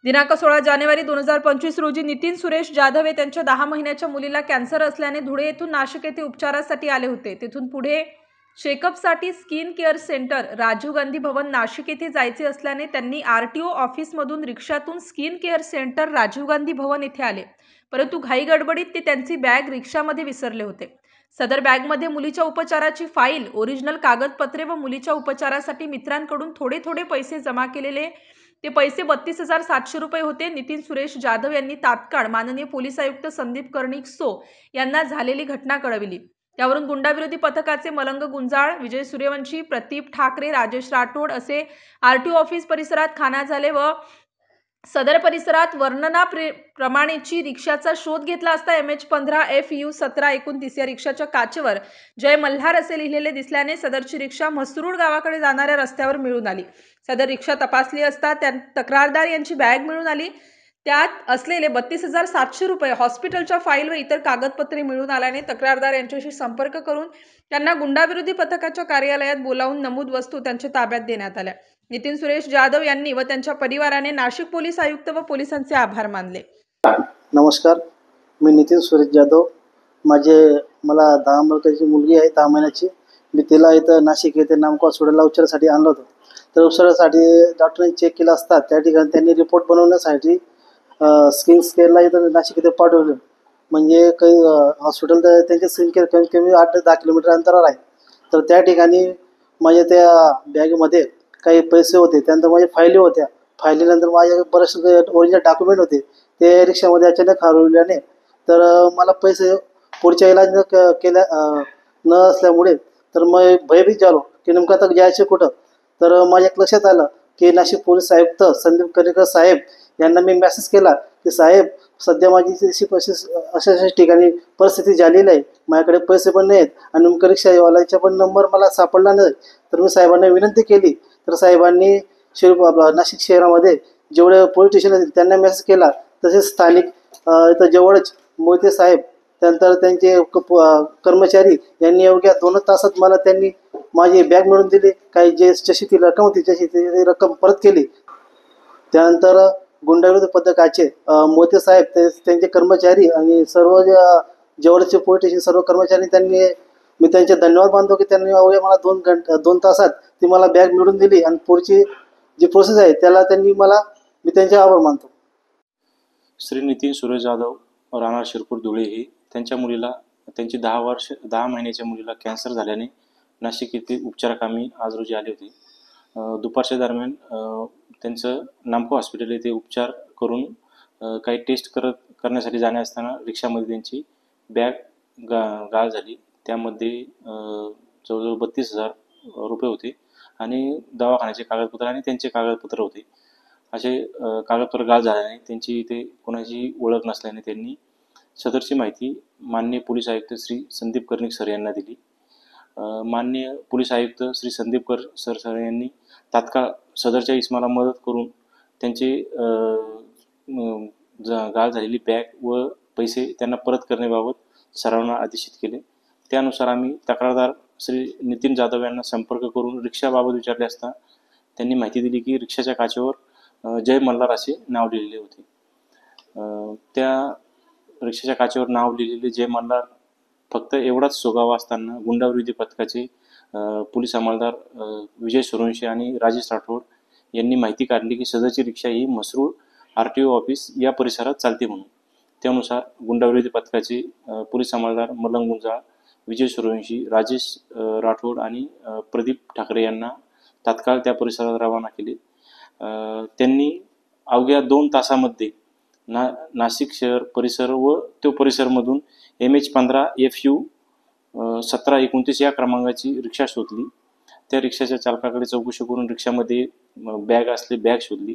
दिनांक 16 जानेवारी 2025 रोजी नितीन सुरेश जाधव हे त्यांच्या 10 महिन्याच्या मुलीला कॅन्सर असल्याने धुळे येथून नाशिक येथे उपचारासाठी आले होते। तेथून पुढे चेकअपसाठी skin care centre Rajiv Gandhi Bhavan Nashik येथे जायचे असल्याने त्यांनी आरटीओ ऑफिसमधून रिक्षातून skin care centre Rajiv Gandhi Bhavan येथे आले, परंतु घाई गडबडीत ते त्यांची बॅग रिक्षामध्ये विसरले होते। सदर बॅगमध्ये मुलीच्या उपचाराची फाईल, ओरिजिनल कागदपत्रे व मुलीच्या उपचारासाठी मित्रांकडून थोडे थोडे पैसे जमा केलेले ते पैसे 32,700 रुपये होते। नितीन सुरेश जाधव यांनी तात्काळ माननीय पोलीस आयुक्त संदीप कर्णिक सो यांना झालेली घटना कळविली। त्यावरून गुंडाविरोधी पथकाचे मलंग गुंजाळ, विजय सूर्यवंशी, प्रदीप ठाकरे, राजेश राठोड असे आरटीओ ऑफिस परिसरात खाना झाले व सदर परिसरात वर्णनाप्रमाणेची रिक्षाचा शोध घेतला असता MH15FU 1729 या रिक्षाच्या काचेवर जय मल्हार असे लिहिलेले दिसल्याने सदरची रिक्षा म्हसरूड गावाकडे जाणाऱ्या रस्त्यावर मिळून आली। सदर रिक्षा तपासली असता तक्रारदार यांची बॅग मिळून आली। त्यात असलेले 32,700 रुपये, हॉस्पिटलच्या फाईल व इतर कागदपत्रे मिळून आल्याने तक्रारदार यांच्याशी संपर्क करून त्यांना गुंडाविरोधी पथकाच्या कार्यालयात बोलावून नमूद वस्तू त्यांच्या ताब्यात देण्यात आल्या। नितीन सुरेश जाधव यांनी व त्यांच्या परिवाराने नाशिक पोलीस आयुक्त व पोलिसांचे आभार मानले। नमस्कार, मी नितीन सुरेश जाधव। मला 10 वर्षाची मुलगी आहे, 10 महिन्याची। मी तिला इथं नाशिक येथे नामकाव सोडायला उपचारासाठी आणलं होतं। तर उपचारासाठी डॉक्टरांनी चेक केलं असता त्या ठिकाणी त्यांनी रिपोर्ट बनवण्यासाठी स्किन केअरला इथं नाशिक येथे पाठवलं। म्हणजे काही हॉस्पिटल तर त्यांचे स्किन केअर कमीत कमी 8 ते 10 किलोमीटर अंतरावर आहे। तर त्या ठिकाणी माझ्या त्या बॅगमध्ये काही पैसे होते, त्यानंतर माझ्या फायली होत्या। फायलीनंतर माझ्या बरेचसे ओरिजिनल डॉक्युमेंट होते, ते रिक्षामध्ये अचानक हरवल्याने तर मला पैसे पुढच्या इलाज न असल्यामुळे तर मग भयभीत झालो की नेमकं आता जायचं कुठं। तर माझ्या लक्षात आलं की नाशिक पोलीस आयुक्त संदीप कर्णिक साहेब यांना मी मेसेज केला की साहेब, सध्या माझी अशा ठिकाणी परिस्थिती झालेली आहे, माझ्याकडे पैसे पण नाहीत आणि नेमकं रिक्षावाल्याचा पण नंबर मला सापडला नाही। तर मी साहेबांना विनंती केली, तर साहेबांनी नाशिक शहरामध्ये जेवढे पोलीस स्टेशन आहेत त्यांना मेसेज केला। तसेच स्थानिक इथं जवळच मोहिते साहेब, त्यानंतर त्यांचे कर्मचारी यांनी अवघ्या 2 तासात मला त्यांनी माझी बॅग मिळवून दिली। काही जशी ती रक्कम होती तशी ती रक्कम परत केली। त्यानंतर गुंडाविरोधी पथकाचे मोहिते साहेब, त्यांचे कर्मचारी आणि सर्व जवळचे पोलीस स्टेशन सर्व कर्मचारी मी त्यांचे धन्यवाद मानतो की त्यांनी अवघ्या मला 2 तासात ती मला बॅग मिळवून दिली आणि पुढची जी प्रोसेस आहे त्याला मी त्यांचे आभार मानतो। श्री नितीन सुरेश जाधव, राहणार शिरपूर धुळे, हे त्यांच्या मुलीला, त्यांची 10 महिन्याच्या मुलीला कॅन्सर झाल्याने नाशिक येथे उपचाराकामी आज रोजी आले होते। दुपारच्या दरम्यान त्यांचं नामको हॉस्पिटल येथे उपचार करून काही टेस्ट करण्यासाठी जाणे असताना रिक्षामध्ये त्यांची बॅग गाळ झाली। त्यामध्ये जवळजवळ 32,000 रुपये होते आणि दवाखान्याचे कागदपत्र आणि त्यांचे कागदपत्र होते। असे कागदपत्र गाळ झाल्याने त्यांची इथे कोणाची ओळख नसल्याने त्यांनी सदरची माहिती माननीय पोलीस आयुक्त श्री संदीप कर्णिक सर यांना दिली। माननीय पोलीस आयुक्त श्री संदीप सर यांनी तात्काळ सदरच्या इसमाला मदत करून त्यांचे गाळ झालेली बॅग व पैसे त्यांना परत करण्याबाबत सर्वांना आदेशित केले। त्यानुसार आम्ही तक्रारदार श्री नितीन जाधव यांना संपर्क करून रिक्षाबाबत विचारले असता त्यांनी माहिती दिली की रिक्षाच्या काचेवर जय मल्हार असे नाव लिहिलेले होते। त्या रिक्षाच्या काचेवर नाव लिहिलेले जय मल्हार फक्त एवढाच सुगावा असताना गुंडाविरोधी पथकाचे पोलीस अंमलदार विजय सूर्यवंशी आणि राजेश राठोड यांनी माहिती काढली की सदरची रिक्षा ही म्हसरूड आरटीओ ऑफिस या परिसरात चालते म्हणून। त्यानुसार गुंडाविरोधी पथकाचे पोलीस अंमलदार मलंग गुंजाळ, विजय सूर्यवंशी, राजेश राठोड आणि प्रदीप ठाकरे यांना तात्काळ त्या परिसरात रवाना केले। त्यांनी अवघ्या 2 तासामध्ये नाशिक शहर परिसर व तो परिसरमधून MH15FU 1729 या क्रमांकाची रिक्षा शोधली। त्या रिक्षाच्या चालकाकडे चौकशी करून रिक्षामध्ये बॅग शोधली।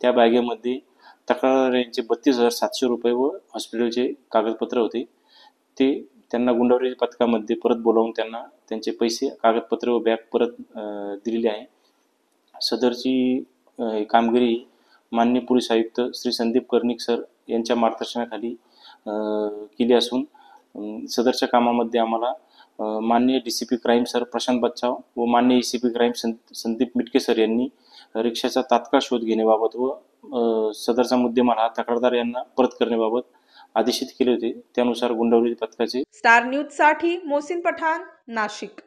त्या बॅगेमध्ये तक्रारदार यांचे 32,700 रुपये व हॉस्पिटलचे कागदपत्र होते। ते त्यांना गुंडाविरोधी पथकामध्ये परत बोलावून त्यांना त्यांचे पैसे, कागदपत्र व बॅग परत दिलेली आहे। सदरची कामगिरी माननीय पोलीस आयुक्त श्री संदीप कर्णिक सर यांच्या मार्गदर्शनाखाली केली असून सदरच्या कामामध्ये आम्हाला माननीय DCP क्राईम सर प्रशांत बच्चाव व माननीय ACP crime Sandeep Mitke sir यांनी रिक्षाचा तात्काळ शोध घेण्याबाबत व सदरचा मुद्देमाल हा तक्रारदार यांना परत करण्याबाबत आदेशित केले होते. त्यानुसार गुंडवली पथकाचे स्टार न्यूज साठी मोहसिन पठाण, नाशिक.